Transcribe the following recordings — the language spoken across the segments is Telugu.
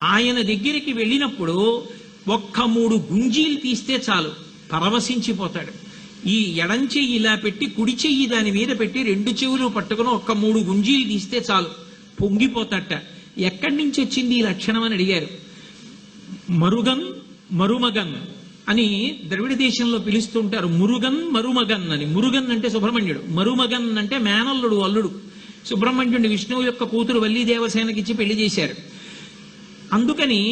ఆయన దగ్గరికి వెళ్ళినప్పుడు ఒక్క 3 గుంజీలు తీస్తే చాలు పరవశించిపోతాడు. ఈ ఎడం చెయ్యి ఇలా పెట్టి కుడి చెయ్యి దాని మీద పెట్టి 2 చెవులు పట్టుకుని ఒక్క 3 గుంజీలు తీస్తే చాలు పొంగిపోతాట. ఎక్కడి నుంచి వచ్చింది ఈ లక్షణం అని అడిగారు. మరుగన్ మరుమగన్ అని ద్రవిడ దేశంలో పిలుస్తుంటారు. మురుగన్ మరుమగన్ అని. మురుగన్ అంటే సుబ్రహ్మణ్యుడు, మరుమగన్ అంటే మేనల్లుడు అల్లుడు. సుబ్రహ్మణ్యుడిని విష్ణువు యొక్క కూతురు వల్లీ దేవసేనకిచ్చి పెళ్లి చేశారు. అందుకని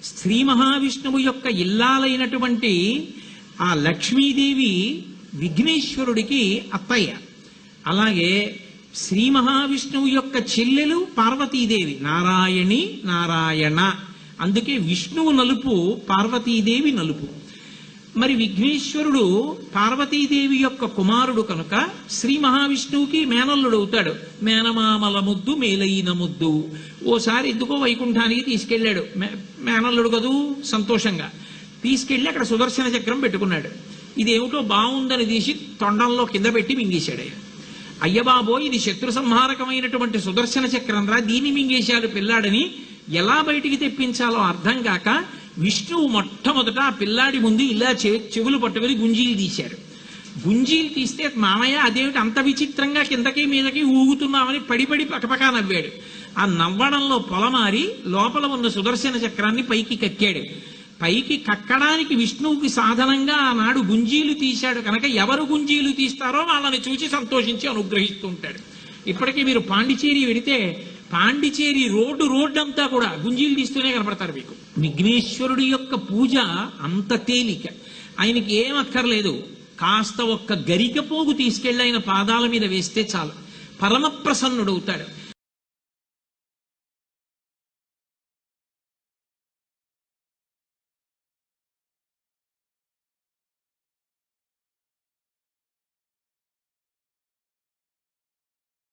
శ్రీ మహావిష్ణువు యొక్క ఇల్లాలైనటువంటి ఆ లక్ష్మీదేవి విఘ్నేశ్వరుడికి అత్తయ్య. అలాగే శ్రీ మహావిష్ణువు యొక్క చెల్లెలు పార్వతీదేవి నారాయణి నారాయణ. అందుకే విష్ణువు నలుపు, పార్వతీదేవి నలుపు. మరి విఘ్నేశ్వరుడు పార్వతీదేవి యొక్క కుమారుడు కనుక శ్రీ మహావిష్ణువుకి మేనల్లుడు అవుతాడు. మేనమామల ముద్దు మేలైన ముద్దు. ఓసారి ఎందుకో వైకుంఠానికి తీసుకెళ్లాడు. మేనల్లుడు కదూ సంతోషంగా తీసుకెళ్లి అక్కడ సుదర్శన చక్రం పెట్టుకున్నాడు. ఇదేమిటో బాగుందని తీసి తొండంలో కింద పెట్టి మింగేశాడు. అయ్యబాబో ఇది శత్రు సంహారకమైనటువంటి సుదర్శన చక్రం రా, దీన్ని మింగేశాడు పిల్లాడని ఎలా బయటికి తెప్పించాలో అర్థం కాక విష్ణువు మొట్టమొదట ఆ పిల్లాడి ముందు ఇలా చెవులు పట్టుకుని గుంజీలు తీశాడు. గుంజీలు తీస్తే మామయ్య అదేమిటి అంత విచిత్రంగా కిందకి మీదకి ఊగుతున్నామని పడిపడి పకపకా నవ్వాడు. ఆ నవ్వడంలో పొలమారి లోపల ఉన్న సుదర్శన చక్రాన్ని పైకి కక్కాడు. పైకి కక్కడానికి విష్ణువుకి సాధనంగా ఆనాడు గుంజీలు తీశాడు కనుక ఎవరు గుంజీలు తీస్తారో వాళ్ళని చూసి సంతోషించి అనుగ్రహిస్తూ ఉంటాడు. ఇప్పటికీ మీరు పాండిచేరి వెడితే పాండిచేరి రోడ్డు అంతా కూడా గుంజీలు తీస్తూనే కనపడతారు మీకు. విఘ్నేశ్వరుడి యొక్క పూజ అంత తేలిక. ఆయనకి ఏం అక్కర్లేదు. కాస్త ఒక్క గరిక పోగు తీసుకెళ్లి ఆయన పాదాల మీద వేస్తే చాలు పరమ ప్రసన్నుడవుతాడు.